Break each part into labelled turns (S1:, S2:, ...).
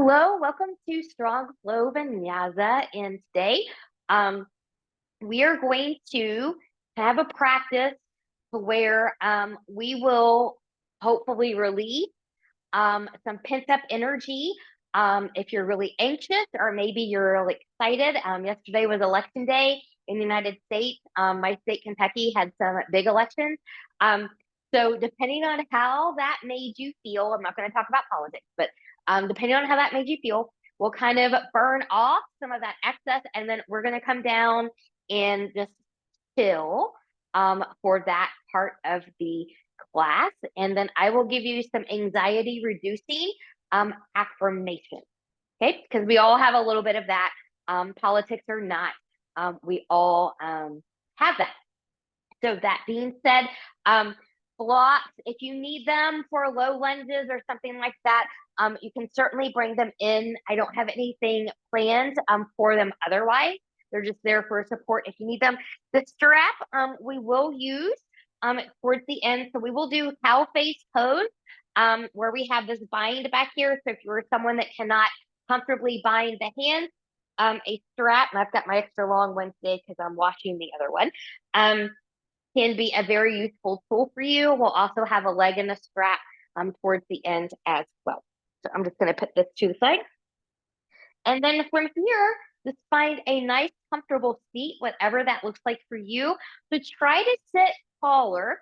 S1: Hello, welcome to Strong Flow Vinyasa. And today, um, we are going to have a practice to where we will hopefully release some pent up energy. If you're really anxious or maybe you're really excited, yesterday was election day in the United States. My state, Kentucky, had some big elections. Um, so depending on how that made you feel, I'm not going to talk about politics, but depending on how that made you feel, we'll kind of burn off some of that excess, and then we're going to come down and just chill for that part of the class. And then I will give you some anxiety reducing affirmation. Okay, because we all have a little bit of that. Politics or not, we all have that. So that being said, blocks, if you need them for low lunges or something like that, you can certainly bring them in. I don't have anything planned for them otherwise. They're just there for support if you need them. The strap we will use towards the end. So we will do cow face pose where we have this bind back here. So if you're someone that cannot comfortably bind the hands, a strap, and I've got my extra long one today because I'm washing the other one, can be a very useful tool for you. We'll also have a leg and a strap towards the end as well. So I'm just going to put this to the side. And then from here, just find a nice, comfortable seat, whatever that looks like for you. So try to sit taller.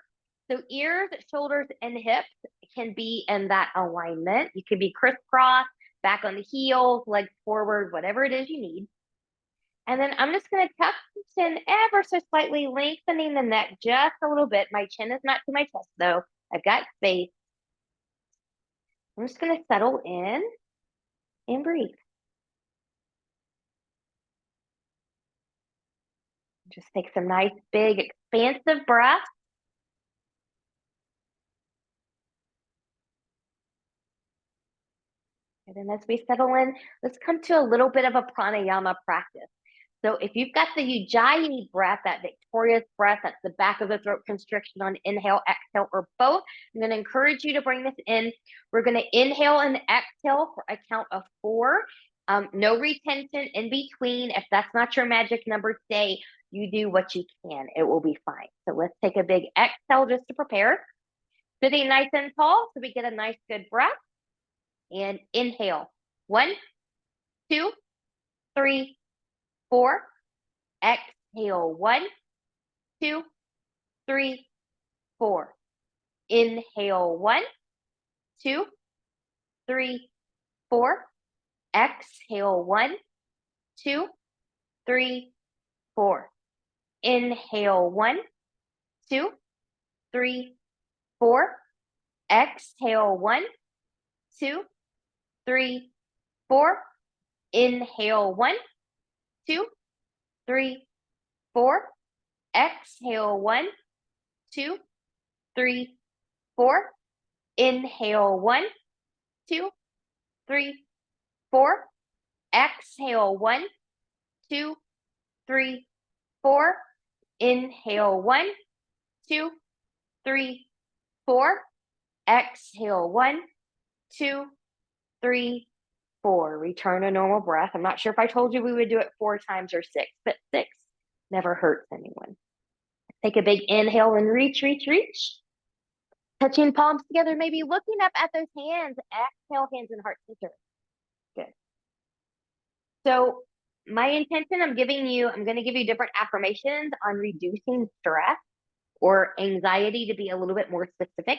S1: So ears, shoulders, and hips can be in that alignment. You can be crisscross, back on the heels, legs forward, whatever it is you need. And then I'm just going to tuck the chin ever so slightly, lengthening the neck just a little bit. My chin is not to my chest, though. I've got space. I'm just going to settle in and breathe. Just take some nice, big, expansive breaths. And then as we settle in, let's come to a little bit of a pranayama practice. So if you've got the Ujjayi breath, that victorious breath, that's the back of the throat constriction on inhale, exhale, or both, I'm going to encourage you to bring this in. We're going to inhale and exhale for a count of 4. No retention in between. If that's not your magic number today, you do what you can. It will be fine. So let's take a big exhale just to prepare. Sitting nice and tall so we get a nice good breath. And inhale. 1, 2, 3, 4. Exhale. 1, 2, 3, 4. Inhale. 1, 2, 3, 4. Exhale. 1, 2, 3, 4. Inhale. 1, 2, 3, 4. Exhale. 1, 2, 3, 4. Inhale. 1, 2, 3, 4. Exhale. 1, 2, 3, 4. Inhale. 1, 2, 3, 4. Exhale. 1, 2, 3, 4. Inhale. 1, 2, 3, 4. Exhale. 1, 2, 3, 4. Return to normal breath. I'm not sure if I told you we would do it 4 times or 6, but 6 never hurts anyone. Take a big inhale and reach, reach, reach. Touching palms together, maybe looking up at those hands. Exhale, hands and heart center. Good. So my intention, I'm going to give you different affirmations on reducing stress or anxiety to be a little bit more specific.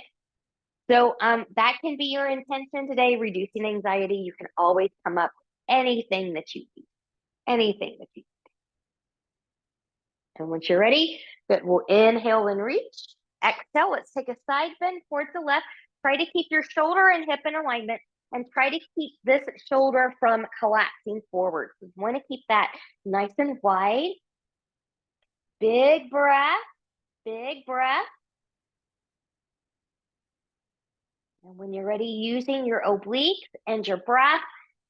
S1: So that can be your intention today, reducing anxiety. You can always come up with anything that you need, anything that you need. And once you're ready, good, we'll inhale and reach. Exhale, let's take a side bend towards the left. Try to keep your shoulder and hip in alignment and try to keep this shoulder from collapsing forward. So you want to keep that nice and wide. Big breath, big breath. And when you're ready, using your obliques and your breath,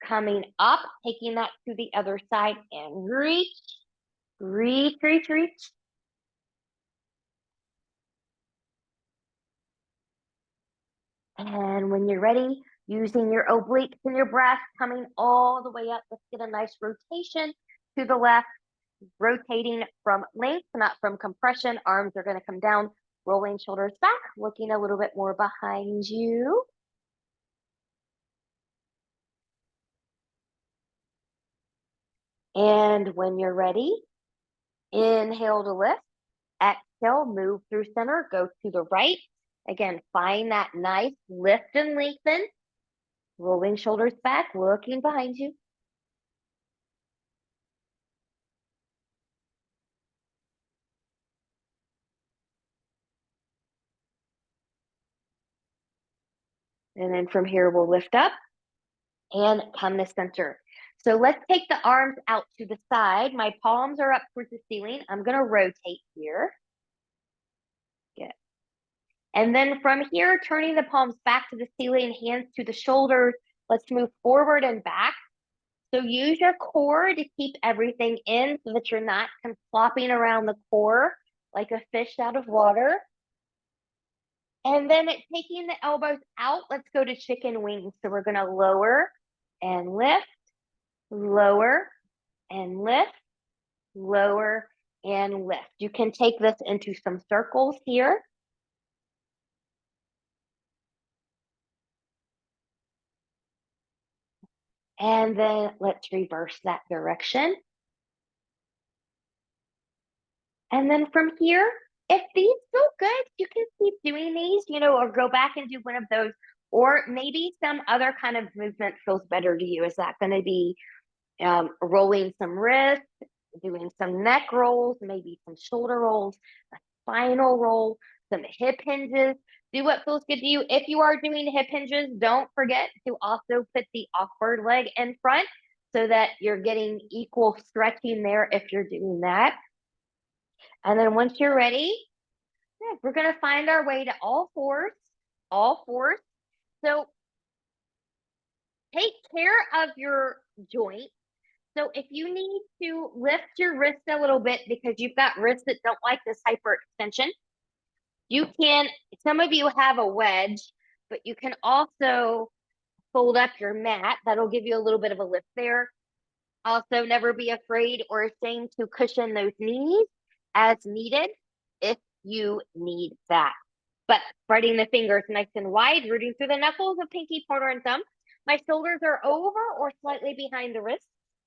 S1: coming up, taking that to the other side and reach, reach, reach, reach. And when you're ready, Using your obliques and your breath, coming all the way up. Let's get a nice rotation to the left, rotating from length, not from compression. Arms are going to come down, rolling shoulders back, looking a little bit more behind you. And when you're ready, inhale to lift. Exhale, move through center, go to the right. Again, find that nice lift and lengthen. Rolling shoulders back, looking behind you. And then from here, we'll lift up and come to center. So let's take the arms out to the side. My palms are up towards the ceiling. I'm going to rotate here. Good. And then from here, turning the palms back to the ceiling, hands to the shoulders. Let's move forward and back. So use your core to keep everything in so that you're not flopping around the core like a fish out of water. And then taking the elbows out, let's go to chicken wings. So we're going to lower and lift, lower and lift, lower and lift. You can take this into some circles here. And then let's reverse that direction. And then from here, if these feel good, you can keep doing these, or go back and do one of those. Or maybe some other kind of movement feels better to you. Is that going to be rolling some wrists, doing some neck rolls, maybe some shoulder rolls, a spinal roll, some hip hinges? Do what feels good to you. If you are doing hip hinges, don't forget to also put the awkward leg in front so that you're getting equal stretching there if you're doing that. And then once you're ready, we're going to find our way to all fours, all fours. So take care of your joint. So if you need to lift your wrist a little bit because you've got wrists that don't like this hyperextension, you can, some of you have a wedge, but you can also fold up your mat. That'll give you a little bit of a lift there. Also, never be afraid or ashamed to cushion those knees as needed if you need that. But spreading the fingers nice and wide, rooting through the knuckles of pinky, pointer, and thumb. My shoulders are over or slightly behind the wrist.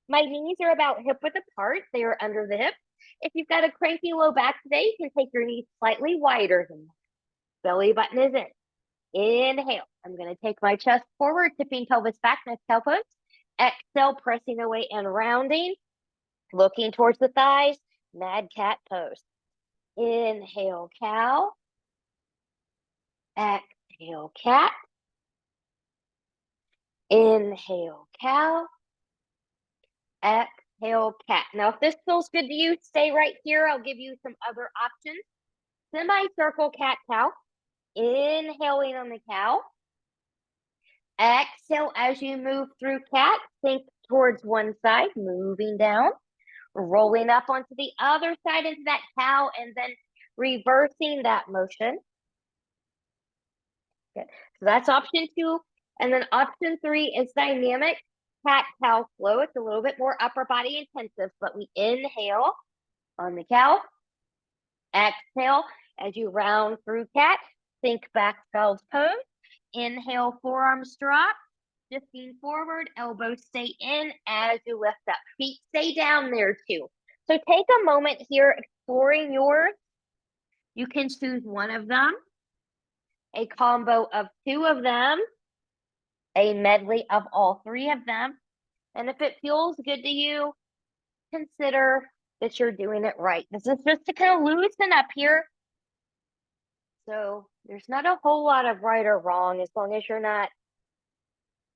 S1: My knees are about hip width apart. They are under the hip. If you've got a cranky low back today, you can take your knees slightly wider than that. Belly button is in. Inhale. I'm going to take my chest forward, tipping pelvis back, nice cow pose. Exhale, pressing away and rounding. Looking towards the thighs, mad cat pose. Inhale, cow. Exhale, cat. Inhale, cow. Exhale, cat. Now, if this feels good to you, stay right here. I'll give you some other options. Semicircle cat cow. Inhaling on the cow. Exhale as you move through cat. Sink towards one side, moving down. Rolling up onto the other side into that cow, and then reversing that motion. Good. So that's option 2. And then option 3 is dynamic cat-cow flow. It's a little bit more upper body intensive, but we inhale on the cow. Exhale as you round through cat. Sink back, child's pose. Inhale, forearms drop. Shifting forward, elbows stay in as you lift up. Feet stay down there too. So take a moment here exploring yours. You can choose one of them, a combo of 2 of them, a medley of all 3 of them. And if it feels good to you, consider that you're doing it right. This is just to kind of loosen up here. So there's not a whole lot of right or wrong as long as you're not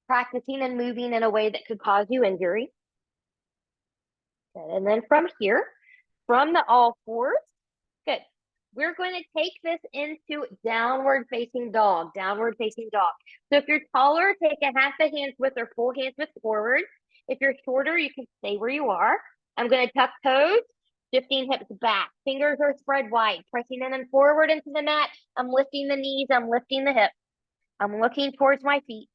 S1: practicing and moving in a way that could cause you injury. Good. And then from here, from the all fours, good. We're going to take this into downward facing dog, downward facing dog. So if you're taller, take a half a hand's width or full hand's width forward. If you're shorter, you can stay where you are. I'm going to tuck toes, shifting hips back. Fingers are spread wide, pressing in and forward into the mat. I'm lifting the knees, I'm lifting the hips. I'm looking towards my feet.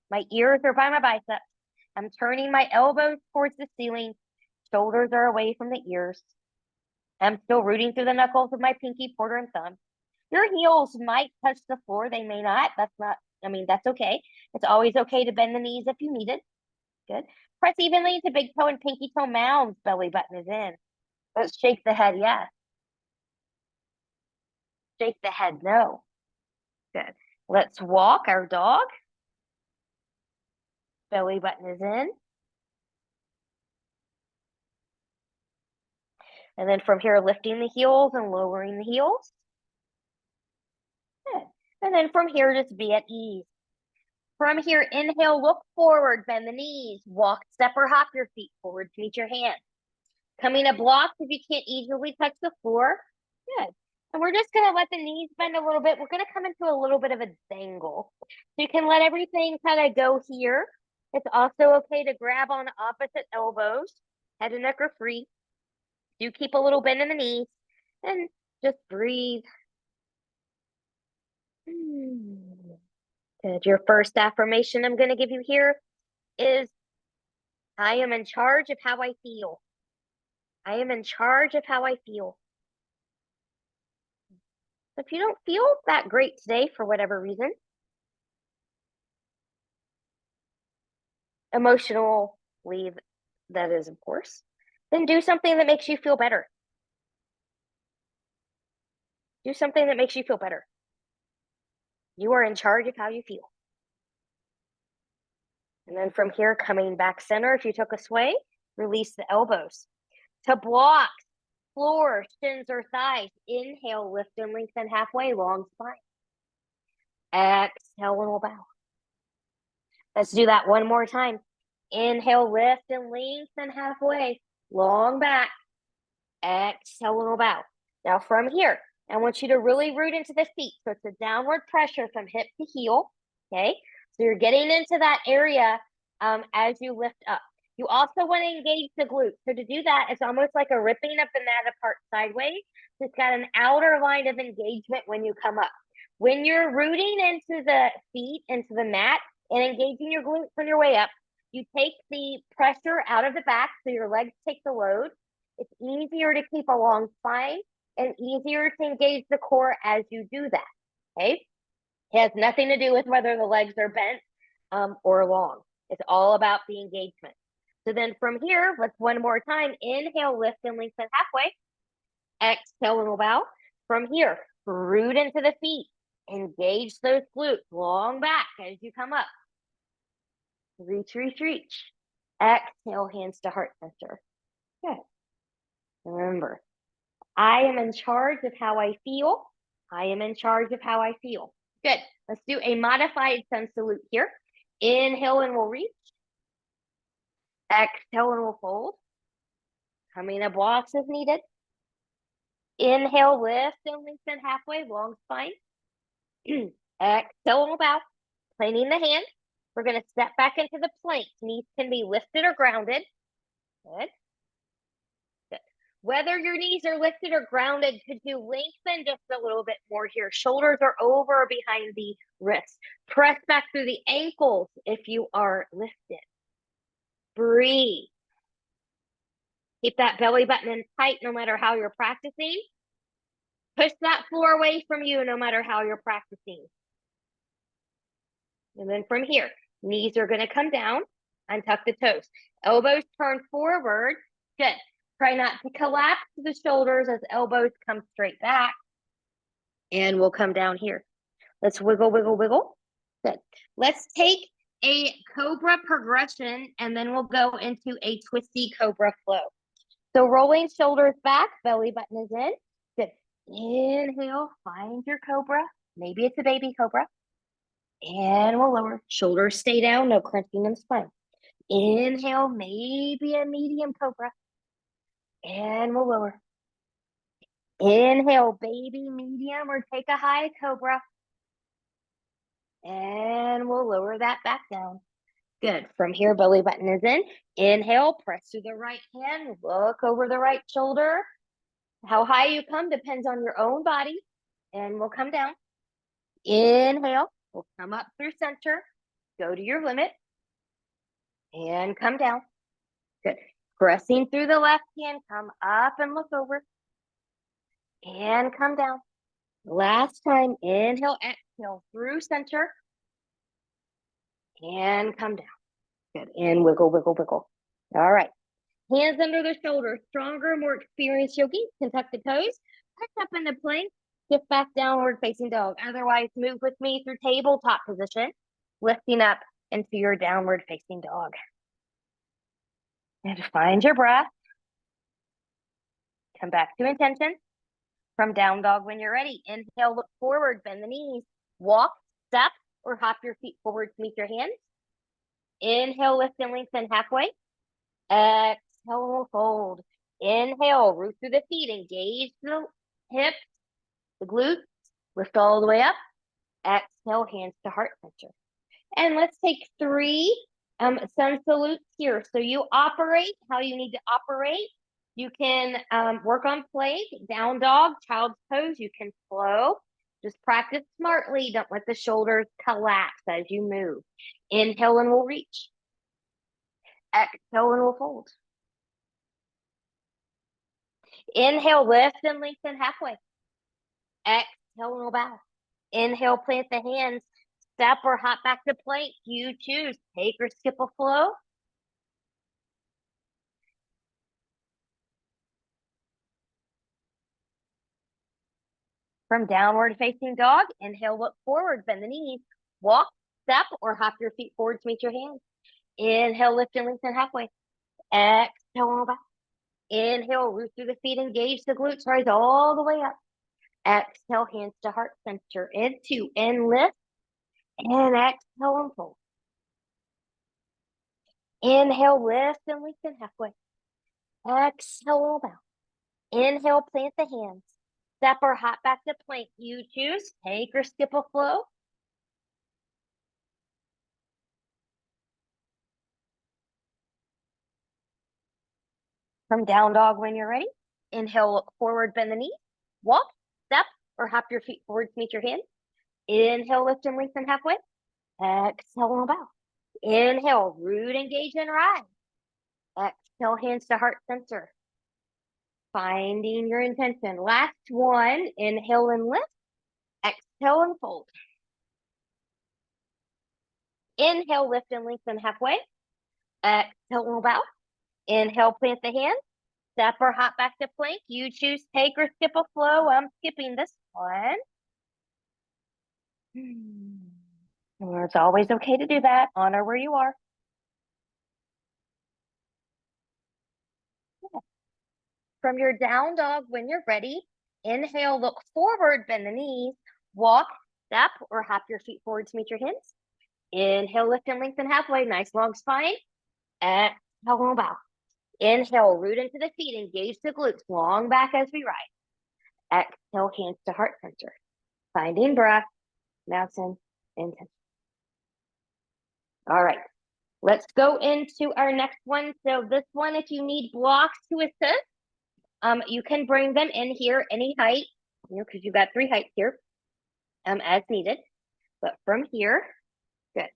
S1: My ears are by my biceps. I'm turning my elbows towards the ceiling. Shoulders are away from the ears. I'm still rooting through the knuckles of my pinky, pointer, and thumb. Your heels might touch the floor. They may not. That's okay. It's always okay to bend the knees if you need it. Good. Press evenly into big toe and pinky toe mounds. Belly button is in. Let's shake the head, yes. Shake the head, no. Good. Let's walk our dog. Belly button is in. And then from here, lifting the heels and lowering the heels. Good. And then from here, just be at ease. From here, inhale, look forward, bend the knees, walk, step, or hop your feet forward to meet your hands. Coming to blocks if you can't easily touch the floor. Good. And we're just going to let the knees bend a little bit. We're going to come into a little bit of a dangle. So you can let everything kind of go here. It's also okay to grab on opposite elbows. Head and neck are free. Do keep a little bend in the knees. And just breathe. Good. Your first affirmation I'm going to give you here is, I am in charge of how I feel. I am in charge of how I feel. If you don't feel that great today for whatever reason, emotionally, that is, of course, then do something that makes you feel better. Do something that makes you feel better. You are in charge of how you feel. And then from here, coming back center, if you took a sway, release the elbows. To blocks, floor, shins, or thighs, inhale, lift and lengthen halfway, long spine. Exhale and we'll bow. Let's do that one more time. Inhale, lift and lengthen halfway, long back. Exhale and we'll bow. Now from here, I want you to really root into the feet. So it's a downward pressure from hip to heel. Okay. So you're getting into that area as you lift up. You also want to engage the glutes. So to do that, it's almost like a ripping of the mat apart sideways. So it's got an outer line of engagement when you come up. When you're rooting into the feet, into the mat, and engaging your glutes on your way up, you take the pressure out of the back so your legs take the load. It's easier to keep a long spine and easier to engage the core as you do that, okay? It has nothing to do with whether the legs are bent or long. It's all about the engagement. So then from here, let's one more time. Inhale, lift and lengthen halfway. Exhale and we'll bow. From here, root into the feet. Engage those glutes, long back as you come up. Reach, reach, reach. Exhale, hands to heart center. Good. Remember, I am in charge of how I feel. I am in charge of how I feel. Good. Let's do a modified sun salute here. Inhale and we'll reach. Exhale and we'll fold. Coming to blocks if needed. Inhale, lift and lengthen halfway, long spine. Exhale and we'll bow. Planing the hand. We're going to step back into the plank. Knees can be lifted or grounded. Good. Good. Whether your knees are lifted or grounded, could you lengthen just a little bit more here? Shoulders are over or behind the wrists. Press back through the ankles if you are lifted. Breathe. Keep that belly button in tight no matter how you're practicing. Push that floor away from you no matter how you're practicing. And then from here, knees are going to come down. Untuck the toes. Elbows turn forward. Good. Try not to collapse the shoulders as elbows come straight back. And we'll come down here. Let's wiggle, wiggle, wiggle. Good. Let's take a cobra progression and then we'll go into a twisty cobra flow. So rolling shoulders back, belly button is in. Good. Inhale, find your cobra. Maybe it's a baby cobra. And we'll lower. Shoulders stay down, no crunching in the spine. Inhale, maybe a medium cobra. And we'll lower. Inhale, baby, medium, or take a high cobra. And we'll lower that back down. Good. From here, belly button is in. Inhale, press through the right hand, look over the right shoulder. How high you come depends on your own body. And we'll come down. Inhale, we'll come up through center. go to your limit, and come down. Good. Pressing through the left hand, come up and look over, and come down. Last time, inhale, exhale through center, and come down. Good, and wiggle, wiggle, wiggle. All right. Hands under the shoulders. Stronger, more experienced yogis can tuck the toes, press up into plank, shift back downward facing dog. Otherwise, move with me through tabletop position, lifting up into your downward facing dog. And find your breath. Come back to intention. From down dog when you're ready. Inhale, look forward, bend the knees. Walk, step, or hop your feet forward to meet your hands. Inhale, lift and lengthen halfway. Exhale, fold. Inhale, root through the feet. Engage the hips, the glutes. Lift all the way up. Exhale, hands to heart center. And let's take 3 sun salutes here. So you operate how you need to operate. You can work on plank, down dog, child's pose. You can flow. Just practice smartly. Don't let the shoulders collapse as you move. Inhale and we'll reach. Exhale and we'll fold. Inhale, lift and lengthen halfway. Exhale and we'll bow. Inhale, plant the hands. Step or hop back to plank. You choose. Take or skip a flow. From downward facing dog, inhale, look forward, bend the knees. Walk, step, or hop your feet forward to meet your hands. Inhale, lift and lengthen halfway. Exhale, back. Inhale, root through the feet, engage the glutes, rise all the way up. Exhale, hands to heart center. Into and lift. And exhale and fold. Inhale, lift and lengthen halfway. Exhale, bow. Inhale, plant the hands. Step or hop back to plank. You choose. Take or skip a flow. From down dog when you're ready. Inhale, look forward, bend the knees. Walk, step, or hop your feet forward to meet your hands. Inhale, lift and lengthen halfway. Exhale and bow. Inhale, root, engage, and rise. Exhale, hands to heart center. Finding your intention. Last one, inhale and lift. Exhale and fold. Inhale, lift and lengthen halfway. Exhale and bow. Inhale, plant the hands. Step or hop back to plank. You choose take or skip a flow. I'm skipping this one. It's always okay to do that. Honor where you are. From your down dog when you're ready, inhale, look forward, bend the knees, walk, step, or hop your feet forward to meet your hands. Inhale, lift and lengthen halfway. Nice long spine. Exhale, and bow. Inhale, root into the feet, engage the glutes, long back as we rise. Exhale, hands to heart center. Finding breath, mountain, intention. All right, let's go into our next one. So this one, if you need blocks to assist, you can bring them in here any height, because you've got 3 heights here, as needed. But from here, good.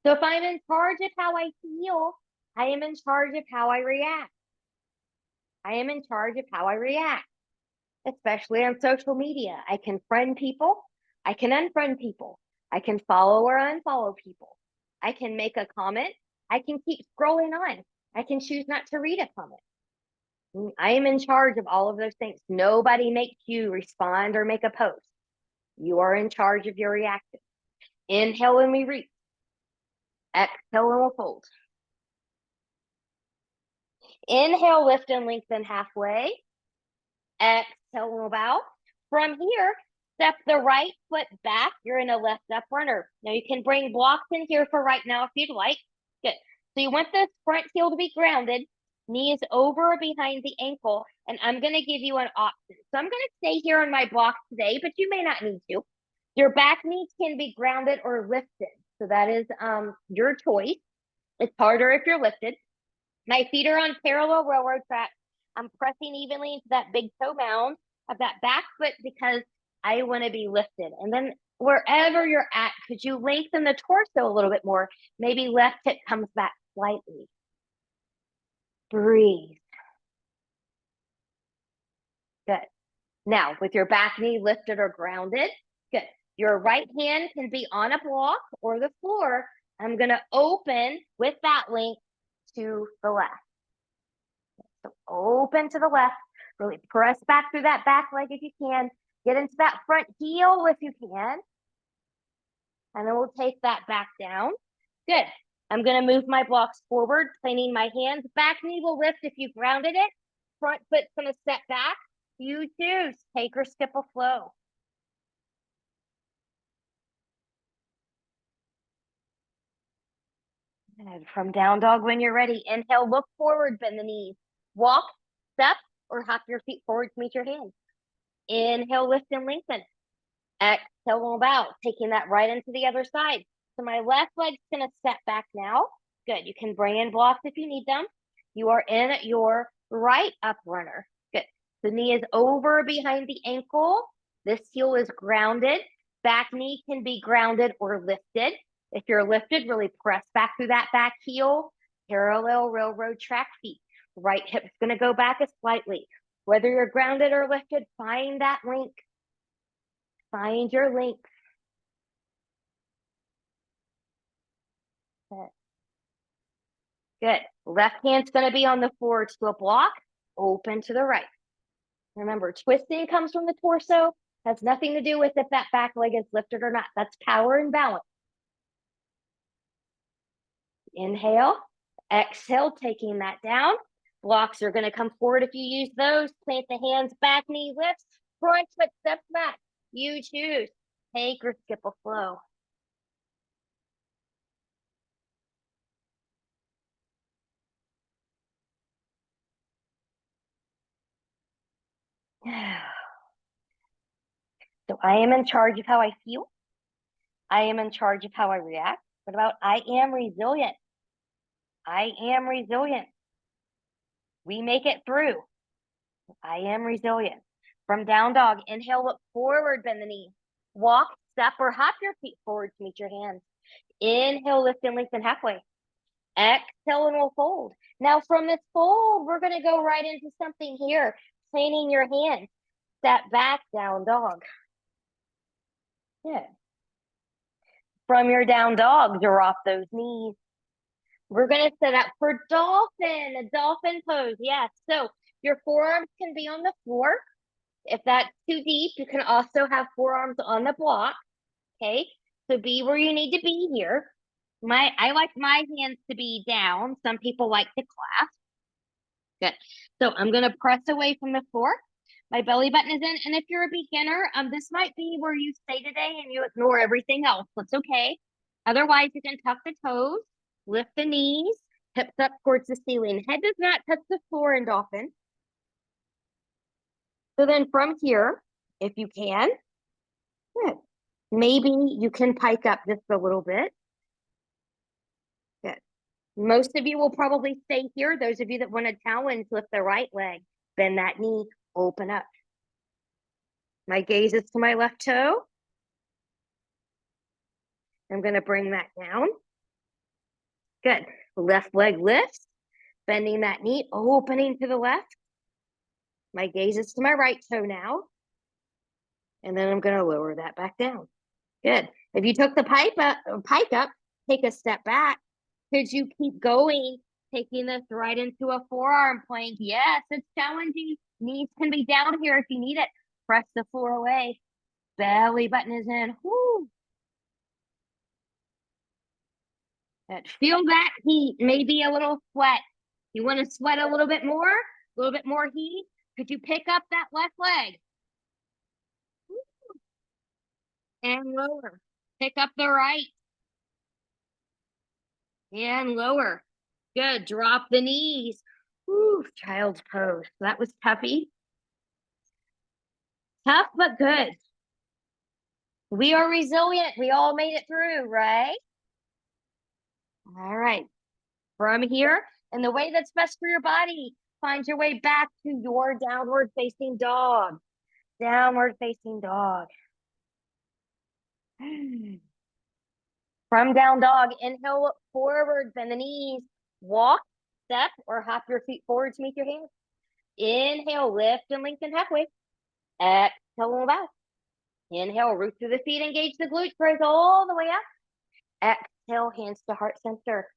S1: So if I'm in charge of how I feel, I am in charge of how I react. I am in charge of how I react, especially on social media. I can friend people. I can unfriend people. I can follow or unfollow people. I can make a comment. I can keep scrolling on. I can choose not to read a comment. I am in charge of all of those things. Nobody makes you respond or make a post. You are in charge of your reaction. Inhale and we reach. Exhale and we'll fold. Inhale, lift and lengthen halfway. Exhale and we'll bow. From here, step the right foot back. You're in a left up runner. Now you can bring blocks in here for right now if you'd like. Good. So you want this front heel to be grounded. Knees over behind the ankle, and I'm going to give you an option. So I'm going to stay here on my blocks today, but you may not need to. Your back knees can be grounded or lifted. So that is your choice. It's harder if you're lifted. My feet are on parallel railroad tracks. I'm pressing evenly into that big toe mound of that back foot because I want to be lifted. And then Wherever you're at, could you lengthen the torso a little bit more? Maybe left hip comes back slightly. Breathe. Good. Now, with your back knee lifted or grounded, good. Your right hand can be on a block or the floor. I'm going to open with that length to the left. So open to the left. Really press back through that back leg if you can. Get into that front heel if you can. And then we'll take that back down. Good. I'm going to move my blocks forward, planting my hands. Back knee will lift if you grounded it. Front foot's going to step back. You choose. Take or skip a flow. And from down dog when you're ready. Inhale, look forward, bend the knees. Walk, step, or hop your feet forward to meet your hands. Inhale, lift and lengthen. Exhale, move out, taking that right into the other side. So my left leg's gonna step back now. Good, you can bring in blocks if you need them. You are in your right up runner. Good, the knee is over behind the ankle. This heel is grounded. Back knee can be grounded or lifted. If you're lifted, really press back through that back heel. Parallel railroad track feet. Right hip's gonna go back slightly. Whether you're grounded or lifted, find that link. Find your length. Good. Left hand's going to be on the floor to a block, open to the right. Remember, twisting comes from the torso, has nothing to do with if that back leg is lifted or not. That's power and balance. Inhale, exhale, taking that down. Blocks are going to come forward if you use those. Plant the hands, back knee lifts, front foot steps back. You choose. Take or skip a flow. So I am in charge of how I feel. I am in charge of how I react. What about I am resilient? I am resilient. We make it through. I am resilient. From down dog, inhale, look forward, bend the knee. Walk, step, or hop your feet forward to meet your hands. Inhale, lift and lengthen halfway. Exhale, and we'll fold. Now from this fold, we're going to go right into something here. Planting your hands. Step back, down dog. Good. From your down dog, drop those knees. We're going to set up for dolphin, a dolphin pose. Yes. So your forearms can be on the floor. If that's too deep, you can also have forearms on the block. Okay. So be where you need to be here. I like my hands to be down. Some people like to clasp. Good. So I'm going to press away from the floor. My belly button is in. And if you're a beginner, this might be where you stay today and you ignore everything else. That's okay. Otherwise, you can tuck the toes, lift the knees, hips up towards the ceiling. Head does not touch the floor in dolphin. So then from here, if you can, good. Maybe you can pike up just a little bit. Good. Most of you will probably stay here. Those of you that want to challenge, lift the right leg, bend that knee, open up. My gaze is to my left toe. I'm going to bring that down. Good. Left leg lifts, bending that knee, opening to the left. My gaze is to my right toe now. And then I'm going to lower that back down. Good. If you took the pike up, take a step back. Could you keep going, taking this right into a forearm plank? Yes, it's challenging. Knees can be down here if you need it. Press the floor away. Belly button is in. Whoo. Feel that heat, maybe a little sweat. You want to sweat a little bit more heat? Could you pick up that left leg? And lower. Pick up the right. And lower. Good. Drop the knees. Woo, child's pose. That was toughy. Tough, but good. We are resilient. We all made it through, right? All right. From here, and the way that's best for your body, find your way back to your downward facing dog. Downward facing dog. From down dog, inhale, look forward, bend the knees, walk, step, or hop your feet forward to meet your hands. Inhale, lift and lengthen halfway. Exhale, roll back. Inhale, root through the feet, engage the glutes, rise all the way up. Exhale, hands to heart center.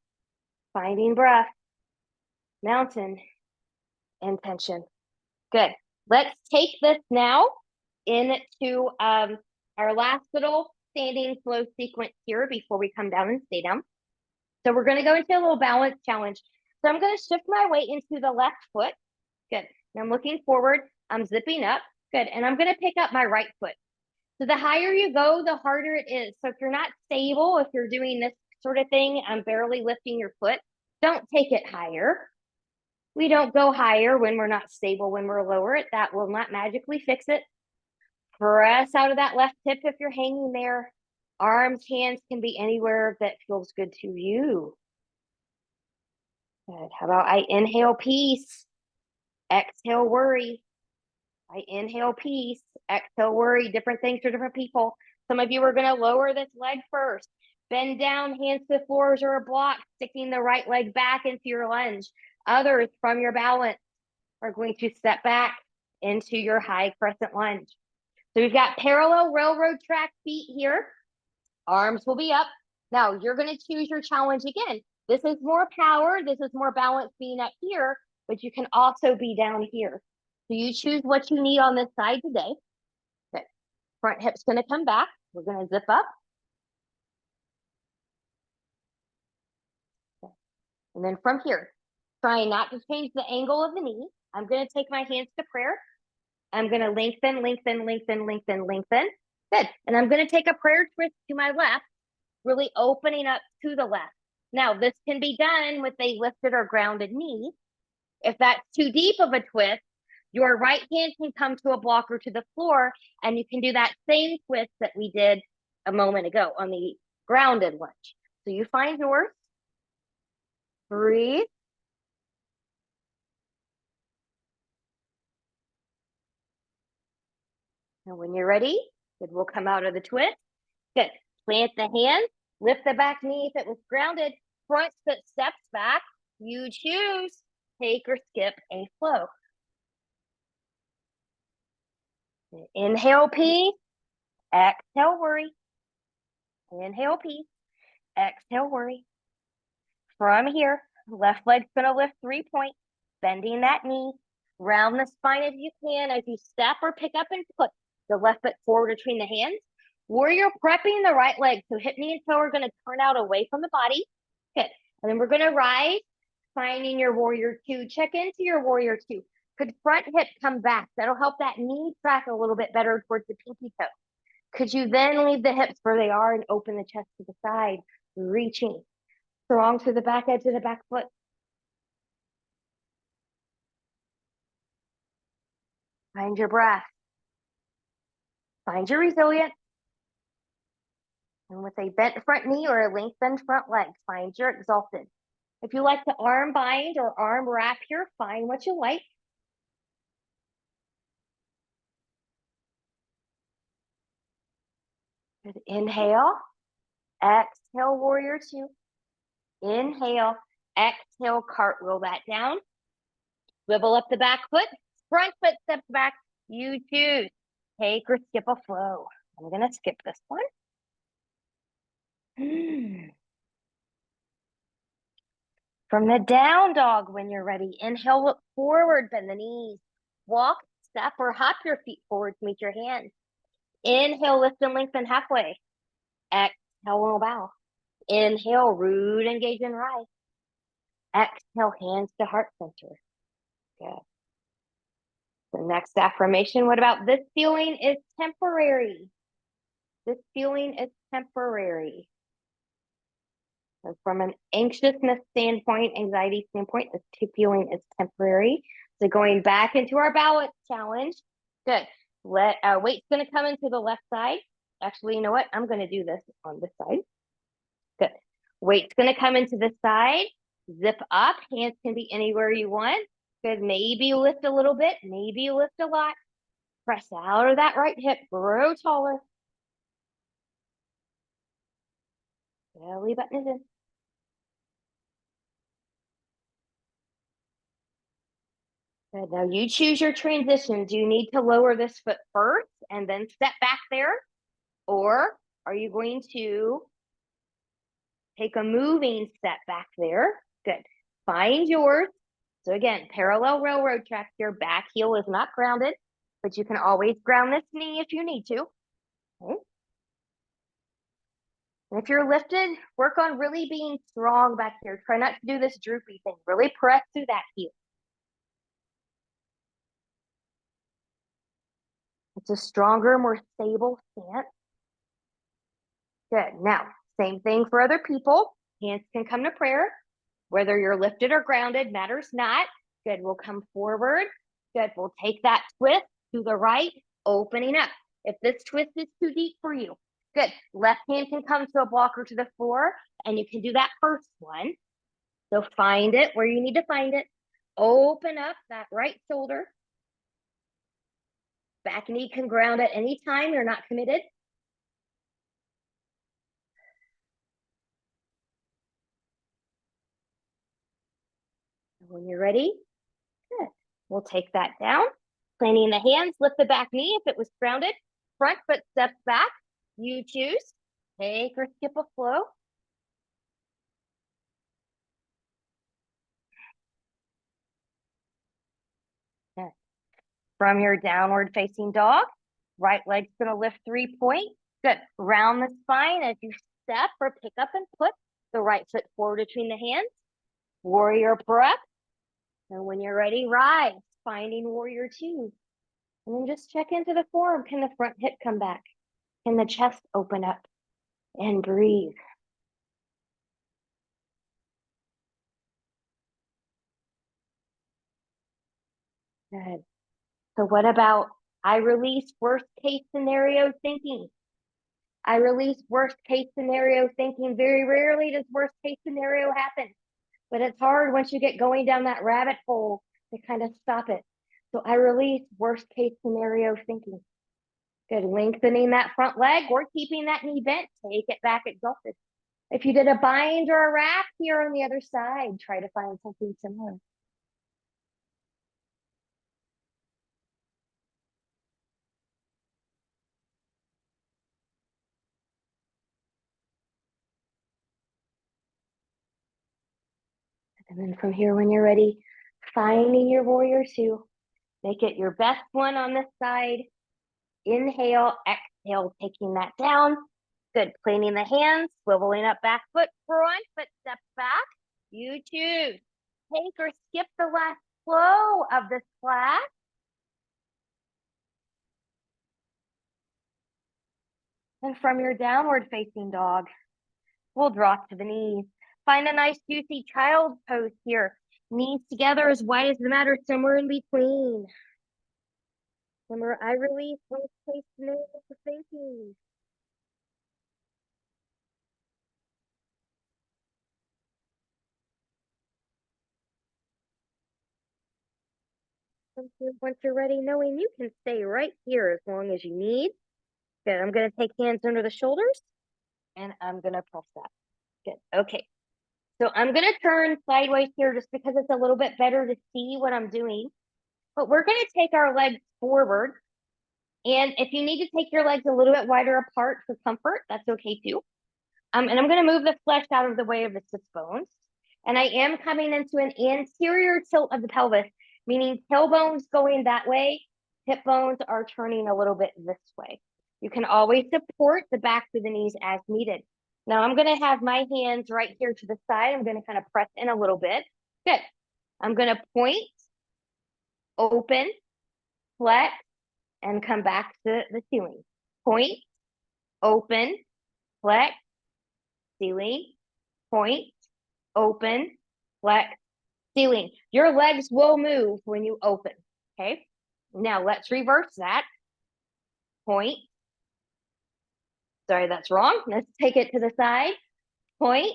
S1: Finding breath, mountain, and tension. Good. Let's take this now into our last little standing flow sequence here before we come down and stay down. So we're going to go into a little balance challenge. So I'm going to shift my weight into the left foot. Good. And I'm looking forward. I'm zipping up. Good. And I'm going to pick up my right foot. So the higher you go, the harder it is. So if you're not stable, if you're doing this sort of thing, I'm barely lifting your foot, don't take it higher. We don't go higher when we're not stable, when we're lower it. That will not magically fix it. Press out of that left hip if you're hanging there. Arms, hands can be anywhere that feels good to you. Good. How about I inhale peace, exhale worry. I inhale peace, exhale worry. Different things for different people. Some of you are going to lower this leg first. Bend down, hands to the floors or a block, sticking the right leg back into your lunge. Others, from your balance, are going to step back into your high crescent lunge. So we've got parallel railroad track feet here. Arms will be up. Now you're going to choose your challenge again. This is more power. This is more balance being up here, but you can also be down here. So you choose what you need on this side today. Okay. Front hip's going to come back. We're going to zip up. Okay. And then from here, trying not to change the angle of the knee, I'm going to take my hands to prayer. I'm going to lengthen, lengthen, lengthen, lengthen, lengthen. Good. And I'm going to take a prayer twist to my left, really opening up to the left. Now, this can be done with a lifted or grounded knee. If that's too deep of a twist, your right hand can come to a block or to the floor, and you can do that same twist that we did a moment ago on the grounded lunge. So you find yours. Breathe. And when you're ready, it will come out of the twist. Good. Plant the hand, lift the back knee if it was grounded, front foot steps back. You choose, take or skip a flow. Inhale, peace. Exhale, worry. Inhale, peace. Exhale, worry. From here, left leg's going to lift 3 points, bending that knee. Round the spine if you can as you step or pick up and put the left foot forward between the hands. Warrior prepping the right leg. So hip, knee, and toe are going to turn out away from the body. Good. And then we're going to rise, finding your warrior two. Check into your warrior two. Could front hip come back? That'll help that knee track a little bit better towards the pinky toe. Could you then leave the hips where they are and open the chest to the side, reaching strong to the back edge of the back foot. Find your breath. Find your resilience. And with a bent front knee or a lengthened front leg, find your exalted. If you like to arm bind or arm wrap here, find what you like. Good. Inhale, exhale, warrior two. Inhale, exhale, cartwheel that down. Swivel up the back foot, front foot steps back. You choose. Take or skip a flow. I'm going to skip this one. From the down dog, when you're ready, inhale, look forward, bend the knees. Walk, step, or hop your feet forward to meet your hands. Inhale, lift and lengthen halfway. Exhale, little bow. Inhale, root, engage, and rise. Exhale, hands to heart center. Good. The next affirmation, what about this feeling is temporary? This feeling is temporary. So from an anxiousness standpoint, anxiety standpoint, this feeling is temporary. So going back into our balance challenge. Good. Weight's going to come into the left side. Actually, you know what? I'm going to do this on this side. Good. Weight's going to come into this side. Zip up. Hands can be anywhere you want. Good. Maybe lift a little bit. Maybe lift a lot. Press out of that right hip. Grow taller. Belly button is in. Good. Now you choose your transition. Do you need to lower this foot first and then step back there? Or are you going to take a moving step back there? Good. Find yours. So again, parallel railroad tracks, your back heel is not grounded, but you can always ground this knee if you need to. Okay. And if you're lifted, work on really being strong back here. Try not to do this droopy thing. Really press through that heel. It's a stronger, more stable stance. Good. Now, same thing for other people. Hands can come to prayer. Whether you're lifted or grounded matters not. Good. We'll come forward. Good. We'll take that twist to the right, opening up. If this twist is too deep for you, good. Left hand can come to a blocker to the floor, and you can do that first one. So find it where you need to find it. Open up that right shoulder. Back knee can ground at any time. You're not committed. When you're ready, good. We'll take that down. Planting the hands, lift the back knee if it was grounded. Front foot steps back. You choose. Take or skip a flow. Good. From your downward facing dog, right leg's going to lift 3-point. Good. Round the spine as you step or pick up and put the right foot forward between the hands. Warrior prep. And when you're ready, rise. Finding warrior 2. And then just check into the form. Can the front hip come back? Can the chest open up? And breathe. Good. So what about I release worst case scenario thinking? I release worst case scenario thinking. Very rarely does worst case scenario happen, but it's hard once you get going down that rabbit hole to kind of stop it. So I release worst case scenario thinking. Good. Lengthening that front leg or keeping that knee bent. Take it back exalted. If you did a bind or a wrap here on the other side, try to find something similar. And then from here, when you're ready, finding your warrior 2. Make it your best one on this side. Inhale, exhale, taking that down. Good. Planting the hands, swiveling up back foot, front foot steps back. You choose. Take or skip the last flow of this class. And from your downward facing dog, we'll drop to the knees. Find a nice juicy child pose here. Knees together as wide as the mat or somewhere in between. Remember, I release worst case scenario thinking. Once you're ready, knowing you can stay right here as long as you need. Good. I'm going to take hands under the shoulders and I'm going to press that. Good. Okay. So I'm going to turn sideways here just because it's a little bit better to see what I'm doing. But we're going to take our legs forward. And if you need to take your legs a little bit wider apart for comfort, that's okay too. And I'm going to move the flesh out of the way of the sits bones. And I am coming into an anterior tilt of the pelvis, meaning tailbones going that way, hip bones are turning a little bit this way. You can always support the backs of the knees as needed. Now I'm going to have my hands right here to the side. I'm going to kind of press in a little bit. Good. I'm going to point, open, flex, and come back to the ceiling. Point, open, flex, ceiling, point, open, flex, ceiling. Your legs will move when you open, okay? Now let's reverse that. Point. Sorry, that's wrong. Let's take it to the side. Point,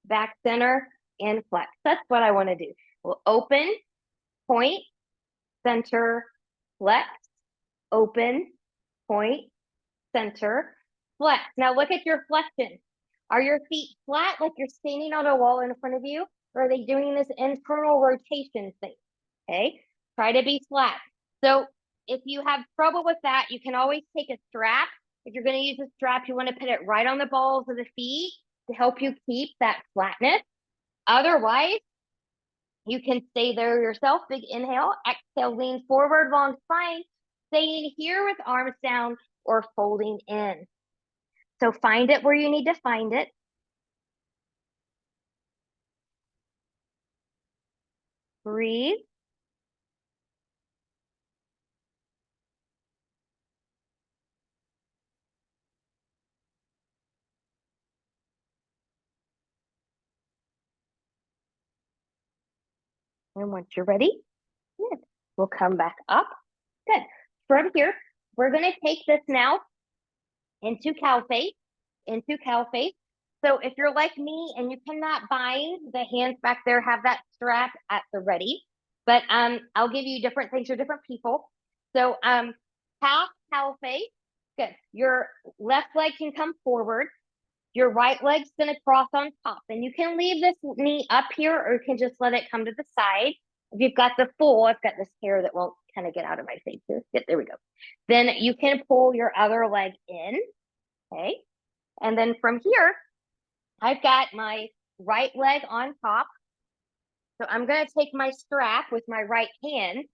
S1: back center, and flex. That's what I want to do. We'll open, point, center, flex, open, point, center, flex. Now look at your flexion. Are your feet flat like you're standing on a wall in front of you? Or are they doing this internal rotation thing? Okay, try to be flat. So if you have trouble with that, you can always take a strap. If you're going to use a strap, you want to put it right on the balls of the feet to help you keep that flatness. Otherwise, you can stay there yourself. Big inhale, exhale, lean forward, long spine, staying here with arms down or folding in. So find it where you need to find it. Breathe. And once you're ready, good. We'll come back up. Good. From here, we're going to take this now into cow face, into cow face. So if you're like me and you cannot bind, the hands back there have that strap at the ready. But I'll give you different things for different people. So half cow face. Good. Your left leg can come forward. Your right leg's going to cross on top. And you can leave this knee up here or you can just let it come to the side. If you've got the full, I've got this hair that won't kind of get out of my face here. Good, there we go. Then you can pull your other leg in. Okay. And then from here, I've got my right leg on top. So I'm going to take my strap with my right hand.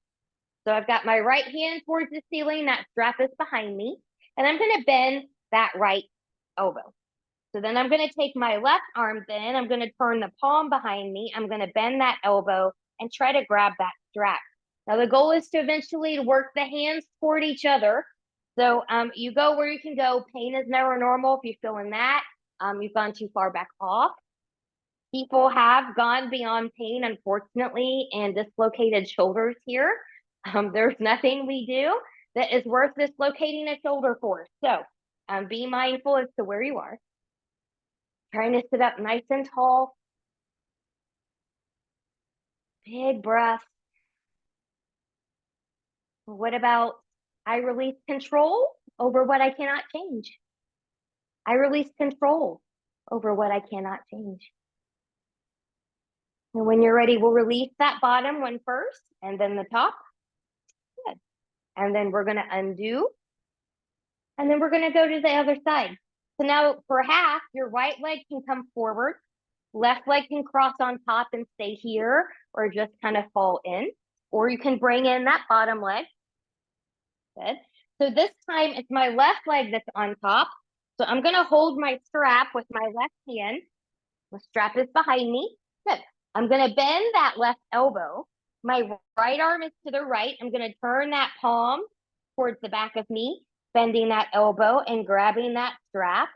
S1: So I've got my right hand towards the ceiling. That strap is behind me. And I'm going to bend that right elbow. So then I'm going to take my left arm then. I'm going to turn the palm behind me. I'm going to bend that elbow and try to grab that strap. Now the goal is to eventually work the hands toward each other. So you go where you can go. Pain is never normal. If you're feeling that, you've gone too far back off. People have gone beyond pain, unfortunately, and dislocated shoulders here. There's nothing we do that is worth dislocating a shoulder for. So be mindful as to where you are. Trying to sit up nice and tall. Big breath. What about I release control over what I cannot change? I release control over what I cannot change. And when you're ready, we'll release that bottom one first and then the top. Good. And then we're going to undo. And then we're going to go to the other side. So now for half, your right leg can come forward. Left leg can cross on top and stay here or just kind of fall in. Or you can bring in that bottom leg. Good. So this time it's my left leg that's on top. So I'm going to hold my strap with my left hand. The strap is behind me. Good. I'm going to bend that left elbow. My right arm is to the right. I'm going to turn that palm towards the back of me, bending that elbow and grabbing that strap.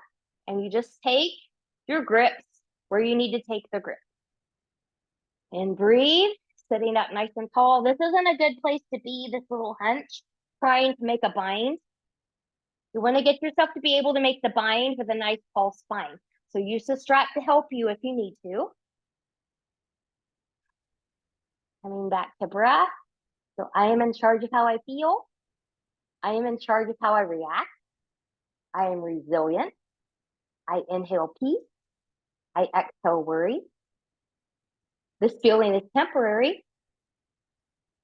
S1: And you just take your grips where you need to take the grip. And breathe, sitting up nice and tall. This isn't a good place to be, this little hunch, trying to make a bind. You want to get yourself to be able to make the bind with a nice tall spine. So use the strap to help you if you need to. Coming back to breath. So I am in charge of how I feel. I am in charge of how I react. I am resilient. I inhale peace. I exhale worry. This feeling is temporary.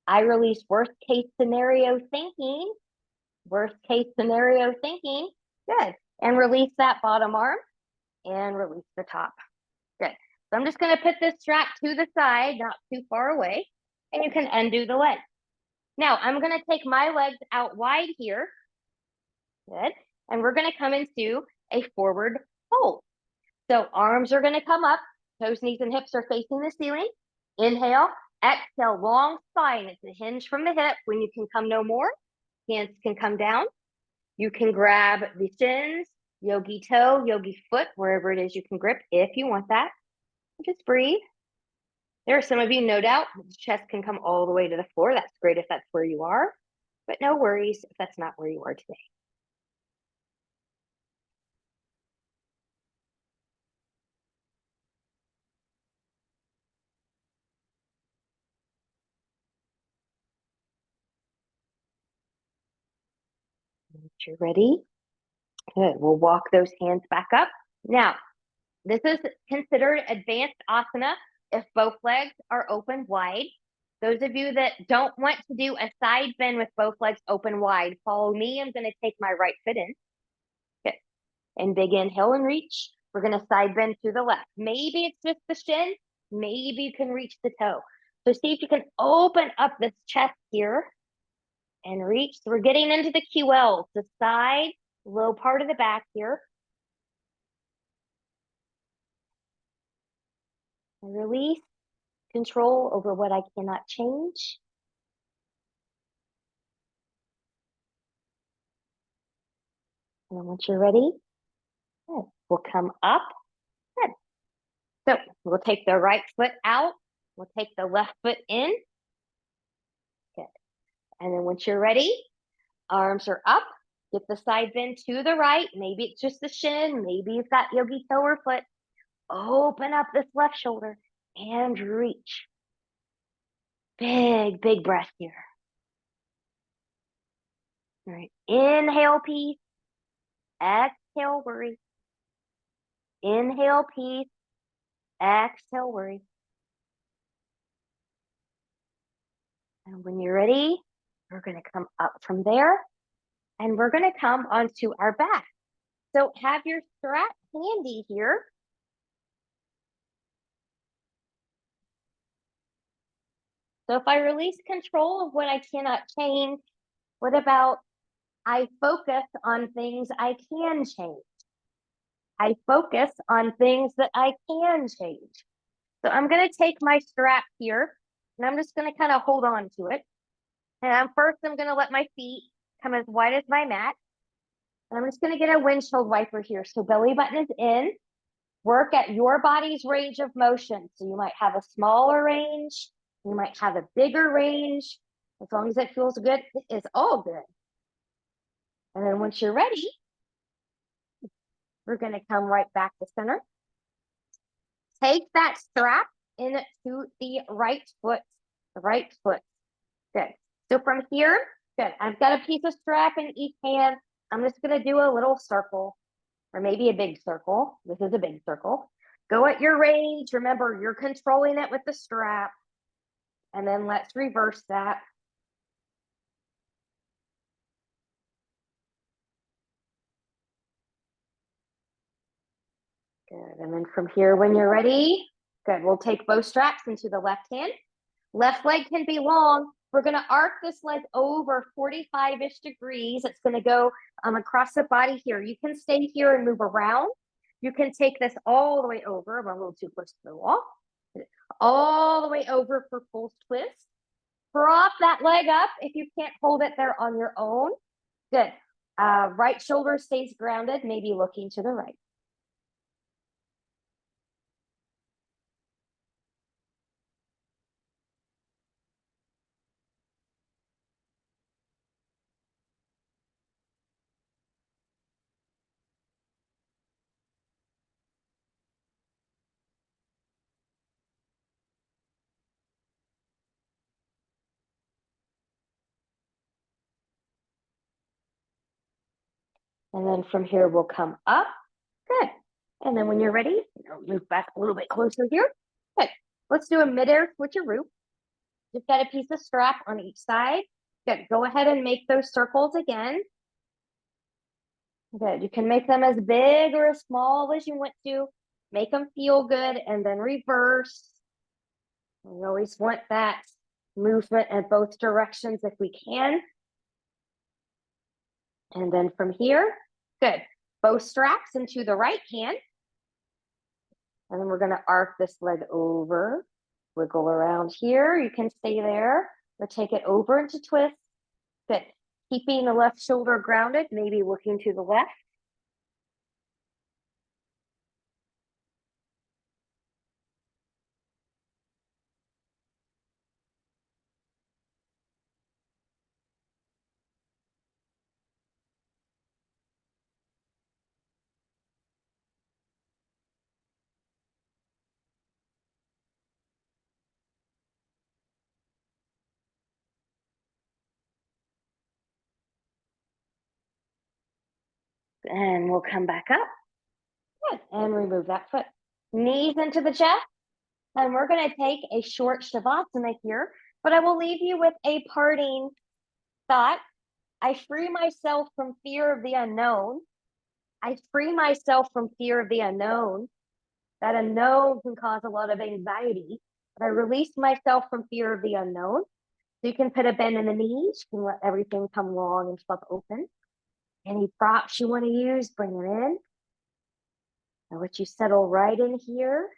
S1: I release worst case scenario thinking. Worst case scenario thinking. Good. And release that bottom arm and release the top. Good. So I'm just going to put this strap to the side, not too far away, and you can undo the leg. Now I'm going to take my legs out wide here. Good. And we're going to come into a forward fold. So arms are going to come up, toes, knees, and hips are facing the ceiling. Inhale, exhale, long spine. It's a hinge from the hip. When you can come no more, hands can come down. You can grab the shins, yogi toe, yogi foot, wherever it is you can grip if you want that. Just breathe. There are some of you, no doubt, the chest can come all the way to the floor. That's great if that's where you are, but no worries if that's not where you are today. Once you're ready, good. We'll walk those hands back up. Now, This is considered advanced asana if both legs are open wide. Those of you that don't want to do a side bend with both legs open wide, follow me. I'm going to take my right foot in. Good. And big inhale and reach. We're going to side bend to the left. Maybe it's just the shin. Maybe you can reach the toe. So see if you can open up this chest here and reach. So we're getting into the QL, the side, low part of the back here. And release, control over what I cannot change. And then once you're ready, good. We'll come up. Good. So we'll take the right foot out. We'll take the left foot in. Good. And then once you're ready, arms are up. Get the side bend to the right. Maybe it's just the shin. Maybe you've got yogi toe or foot. Open up this left shoulder and reach. Big, big breath here. All right. Inhale, peace. Exhale, worry. Inhale, peace. Exhale, worry. And when you're ready, we're going to come up from there and we're going to come onto our back. So have your strap handy here. So if I release control of what I cannot change, what about I focus on things I can change? I focus on things that I can change. So I'm going to take my strap here and I'm just going to kind of hold on to it. And first I'm going to let my feet come as wide as my mat. And I'm just going to get a windshield wiper here. So belly button is in. Work at your body's range of motion. So you might have a smaller range. You might have a bigger range. As long as it feels good, it is all good. And then once you're ready, we're going to come right back to center. Take that strap into the right foot. The right foot. Good. So from here, good. I've got a piece of strap in each hand. I'm just going to do a little circle or maybe a big circle. This is a big circle. Go at your range. Remember, you're controlling it with the strap. And then let's reverse that. Good. And then from here, when you're ready, good. We'll take both straps into the left hand. Left leg can be long. We're going to arc this leg over 45-ish degrees. It's going to go across the body here. You can stay here and move around. You can take this all the way over. I'm a little too close to the wall. All the way over for full twist. Prop that leg up if you can't hold it there on your own. Good. Right shoulder stays grounded, maybe looking to the right. And then from here, we'll come up. Good. And then when you're ready, move back a little bit closer here. Good. Let's do a midair switcheroo. Just got a piece of strap on each side. Good. Go ahead and make those circles again. Good. You can make them as big or as small as you want to. Make them feel good and then reverse. We always want that movement in both directions if we can. And then from here, good. Both straps into the right hand. And then we're going to arc this leg over, wiggle around here. You can stay there or take it over into twist. Good. Keeping the left shoulder grounded, maybe looking to the left. And we'll come back up. Good. And remove that foot. Knees into the chest. And we're going to take a short Shavasana here, but I will leave you with a parting thought. I free myself from fear of the unknown. I free myself from fear of the unknown. That unknown can cause a lot of anxiety, but I release myself from fear of the unknown. So you can put a bend in the knees. You can let everything come long and flop open. Any props you want to use, bring it in. I'll let you settle right in here.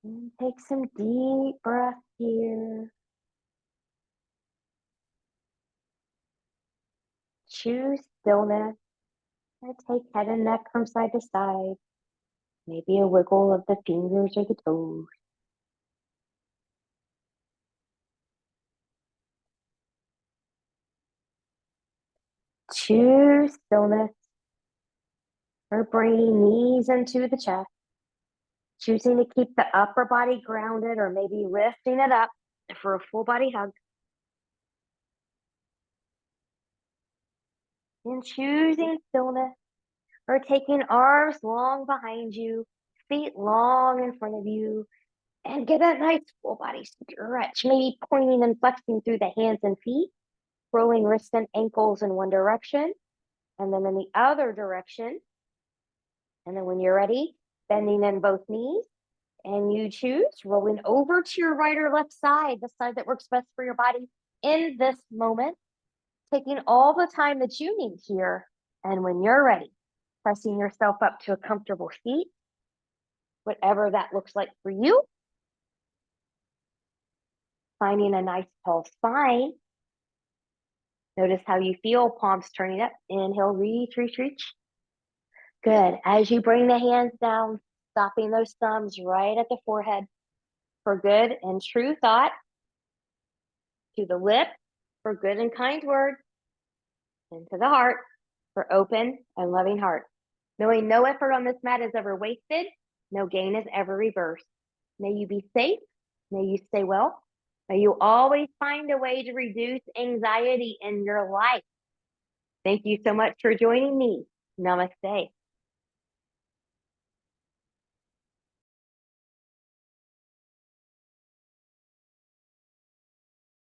S1: And take some deep breaths here. Choose stillness. And take head and neck from side to side. Maybe a wiggle of the fingers or the toes. Choose stillness. Or bringing knees into the chest. Choosing to keep the upper body grounded or maybe lifting it up for a full body hug. And choosing stillness or taking arms long behind you, feet long in front of you, and get that nice full body stretch, maybe pointing and flexing through the hands and feet, rolling wrists and ankles in one direction, and then in the other direction. And then when you're ready, bending in both knees, and you choose rolling over to your right or left side, the side that works best for your body in this moment, taking all the time that you need here. And when you're ready, pressing yourself up to a comfortable seat, whatever that looks like for you. Finding a nice tall spine. Notice how you feel, palms turning up. Inhale, reach, reach, reach. Good. As you bring the hands down, stopping those thumbs right at the forehead for good and true thought. To the lip for good and kind words. And to the heart for open and loving heart. Knowing no effort on this mat is ever wasted, no gain is ever reversed. May you be safe. May you stay well. May you always find a way to reduce anxiety in your life. Thank you so much for joining me. Namaste.